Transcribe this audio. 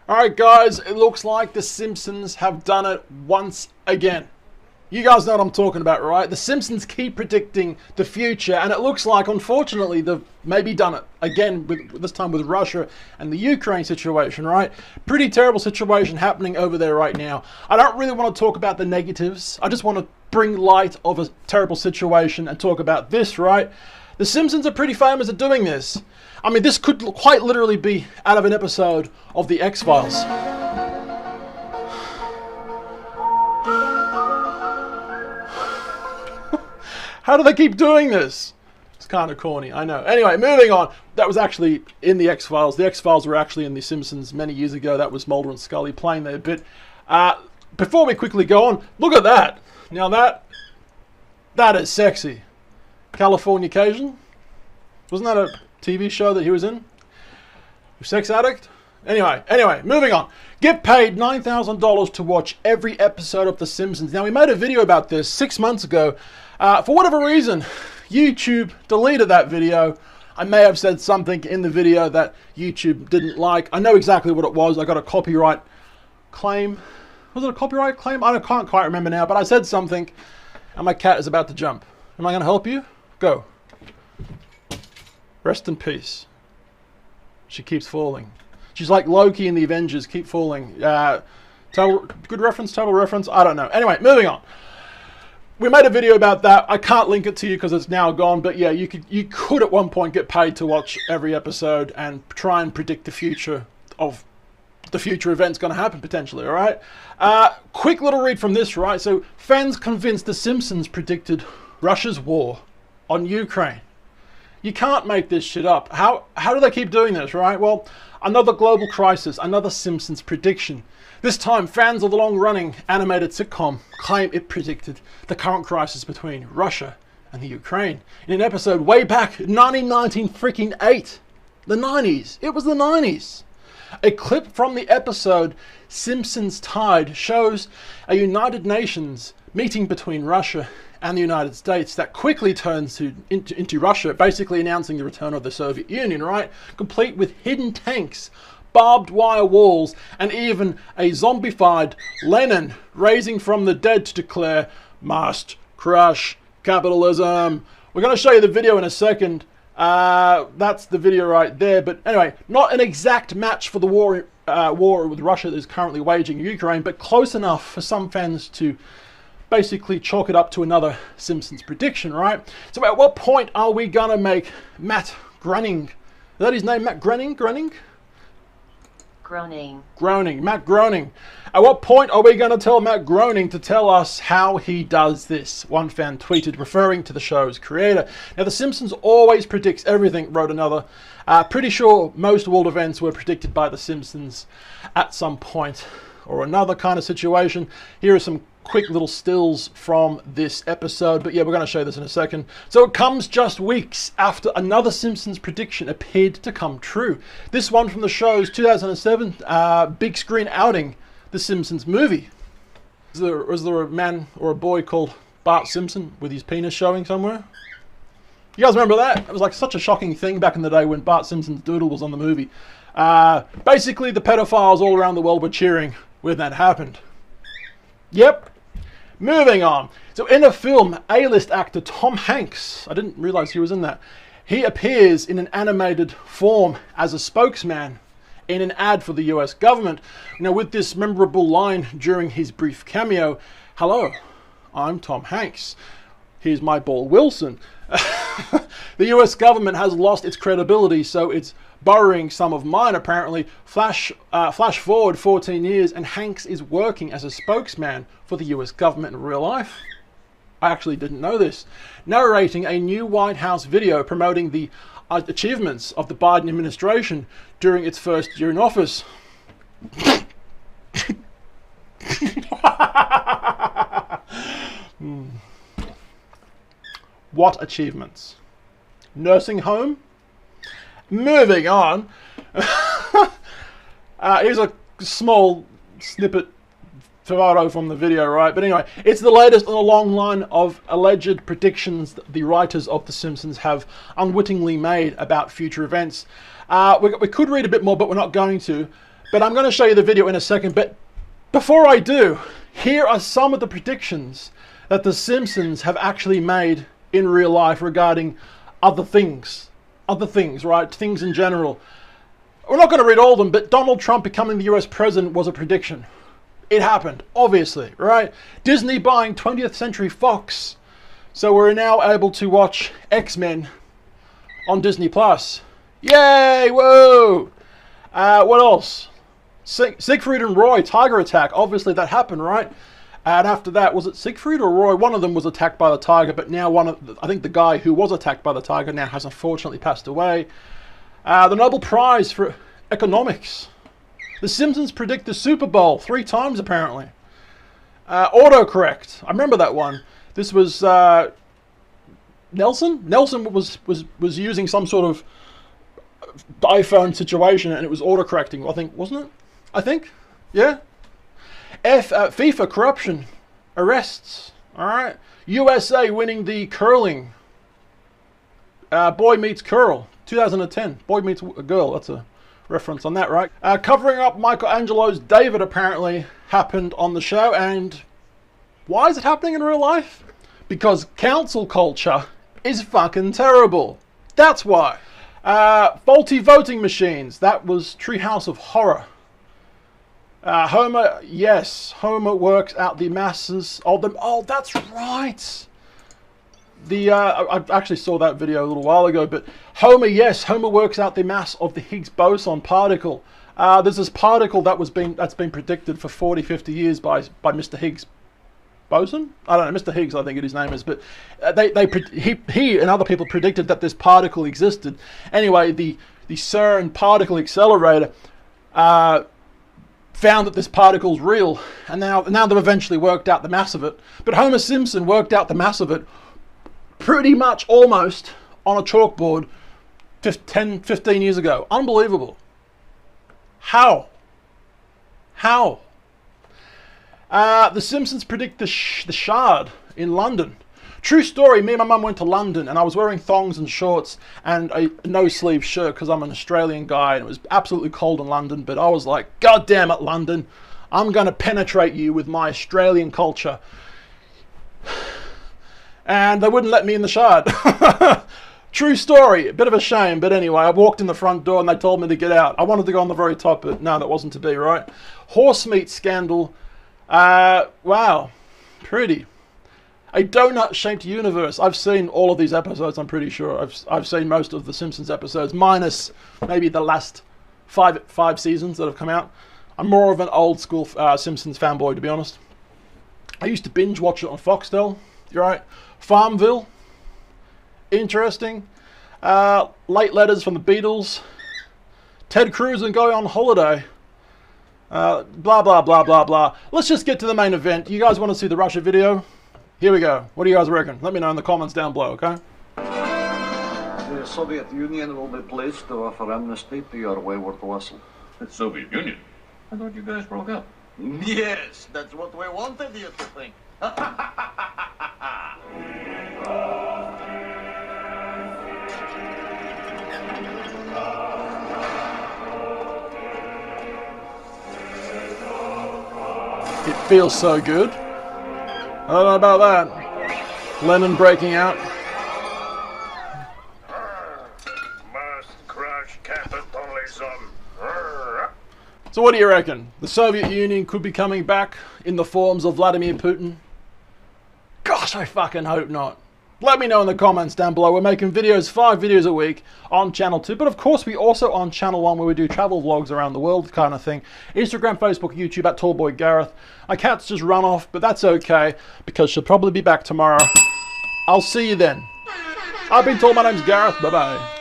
Alright guys, it looks like the Simpsons have done it once again. You guys know what I'm talking about, right? The Simpsons keep predicting the future, and it looks like, unfortunately, they've maybe done it again, this time with Russia and the Ukraine situation, right? Pretty terrible situation happening over there right now. I don't really want to talk about the negatives. I just want to bring light of a terrible situation and talk about this, right? The Simpsons are pretty famous at doing this. I mean, this could quite literally be out of an episode of The X-Files. How do they keep doing this? It's kind of corny, I know. Anyway, moving on. That was actually in The X-Files. The X-Files were actually in The Simpsons many years ago. That was Mulder and Scully playing there a bit. Before we quickly go on, look at that. Now that is sexy. Californication? Wasn't that a TV show that he was in? Sex addict? Anyway, moving on. Get paid $9,000 to watch every episode of The Simpsons. Now, we made a video about this 6 months ago. For whatever reason, YouTube deleted that video. I may have said something in the video that YouTube didn't like. I know exactly what it was. I got a copyright claim. Was it a copyright claim? I can't quite remember now, but I said something, and my cat is about to jump. Am I going to help you? Go. Rest in peace. She keeps falling. She's like Loki in the Avengers, keep falling. Good reference, total reference, I don't know. Anyway, moving on. We made a video about that. I can't link it to you because it's now gone, but yeah, you could at one point get paid to watch every episode and try and predict the future of the future events going to happen potentially, all right? Quick little read from this, right? So, fans convinced The Simpsons predicted Russia's war on Ukraine. You can't make this shit up. How do they keep doing this, right? Well, another global crisis, another Simpsons prediction. This time, fans of the long-running animated sitcom claim it predicted the current crisis between Russia and the Ukraine in an episode way back in 1998. The 90s. It was the 90s. A clip from the episode Simpsons Tide shows a United Nations meeting between Russia and the United States that quickly turns into Russia, basically announcing the return of the Soviet Union, right? Complete with hidden tanks, barbed wire walls, and even a zombified Lenin raising from the dead to declare, "Must crush capitalism." We're going to show you the video in a second. That's the video right there. But anyway, not an exact match for the war with Russia that is currently waging Ukraine, but close enough for some fans to basically chalk it up to another Simpsons prediction, right? So at what point are we going to make Matt Groening, is that his name, Matt Groening? Matt Groening. At what point are we going to tell Matt Groening to tell us how he does this? One fan tweeted, referring to the show's creator. Now, The Simpsons always predicts everything, wrote another. Pretty sure most world events were predicted by The Simpsons at some point or another kind of situation. Here are some quick little stills from this episode, but yeah, we're going to show you this in a second. So it comes just weeks after another Simpsons prediction appeared to come true. This one from the show's 2007 big screen outing, The Simpsons movie. Was there a man or a boy called Bart Simpson with his penis showing somewhere? You guys remember that? It was like such a shocking thing back in the day when Bart Simpson's doodle was on the movie. Basically, the pedophiles all around the world were cheering when that happened. Yep. Moving on. So in a film, A-list actor Tom Hanks, I didn't realize he was in that, he appears in an animated form as a spokesman in an ad for the US government. Now with this memorable line during his brief cameo, "Hello, I'm Tom Hanks. Here's my ball Wilson." The US government has lost its credibility, so it's borrowing some of mine apparently. Flash forward 14 years and Hanks is working as a spokesman for the US government in real life. I actually didn't know this. Narrating a new White House video promoting the achievements of the Biden administration during its first year in office. What achievements? Nursing home? Moving on. Here's a small snippet photo from the video, right? But anyway, it's the latest in a long line of alleged predictions that the writers of The Simpsons have unwittingly made about future events. We could read a bit more, but we're not going to. But I'm going to show you the video in a second. But before I do, here are some of the predictions that the Simpsons have actually made in real life regarding other things, right? Things in general. We're not going to read all of them, but Donald Trump becoming the US president was a prediction. It happened, obviously, right? Disney buying 20th Century Fox. So we're now able to watch X-Men on Disney Plus. Yay! Whoa! What else? Siegfried and Roy, tiger attack. Obviously that happened, right? And after that, was it Siegfried or Roy? One of them was attacked by the tiger, but now I think the guy who was attacked by the tiger now has unfortunately passed away. The Nobel Prize for Economics. The Simpsons predict the Super Bowl 3 times apparently. Autocorrect. I remember that one. This was Nelson. Nelson was using some sort of iPhone situation, and it was autocorrecting. I think, wasn't it? I think, yeah. FIFA corruption arrests. All right. USA winning the curling. Boy Meets Girl 2010. Boy Meets a Girl. That's a reference on that, right? Covering up Michelangelo's David apparently happened on the show, and why is it happening in real life? Because cancel culture is fucking terrible. That's why. Faulty voting machines. That was Treehouse of Horror. Homer, yes, Homer works out the masses of them. Oh, that's right. I actually saw that video a little while ago, but Homer, yes, Homer works out the mass of the Higgs boson particle. There's this particle that's been predicted for 40, 50 years by Mr. Higgs boson. I don't know, Mr. Higgs, I think his name is, but he and other people predicted that this particle existed. Anyway, the CERN particle accelerator found that this particle's real, and now they've eventually worked out the mass of it. But Homer Simpson worked out the mass of it pretty much almost on a chalkboard 10, 15 years ago. Unbelievable. How? The Simpsons predict the Shard in London. True story, me and my mum went to London and I was wearing thongs and shorts and a no-sleeve shirt because I'm an Australian guy and it was absolutely cold in London, but I was like, God damn it, London, I'm going to penetrate you with my Australian culture. And they wouldn't let me in the Shard. True story, a bit of a shame, but anyway, I walked in the front door and they told me to get out. I wanted to go on the very top, but no, that wasn't to be, right? Horse meat scandal. Wow, pretty. A donut-shaped universe. I've seen all of these episodes, I'm pretty sure. I've seen most of the Simpsons episodes, minus maybe the last five seasons that have come out. I'm more of an old-school Simpsons fanboy, to be honest. I used to binge watch it on Foxtel. You're right. Farmville. Interesting. Late letters from the Beatles. Ted Cruz and going on holiday. Blah, blah, blah, blah, blah. Let's just get to the main event. You guys want to see the Russia video? Here we go. What do you guys reckon? Let me know in the comments down below, okay? The Soviet Union will be pleased to offer amnesty to your wayward vassal. The Soviet Union? I thought you guys broke up. Yes, that's what we wanted you to think. It feels so good. I don't know about that. Lennon breaking out. Must crush capitalism. So what do you reckon? The Soviet Union could be coming back in the forms of Vladimir Putin? Gosh, I fucking hope not. Let me know in the comments down below. We're making videos, 5 videos a week on Channel 2. But of course, we also on Channel 1 where we do travel vlogs around the world kind of thing. Instagram, Facebook, YouTube at Tallboy Gareth. My cat's just run off, but that's okay because she'll probably be back tomorrow. I'll see you then. I've been told my name's Gareth. Bye-bye.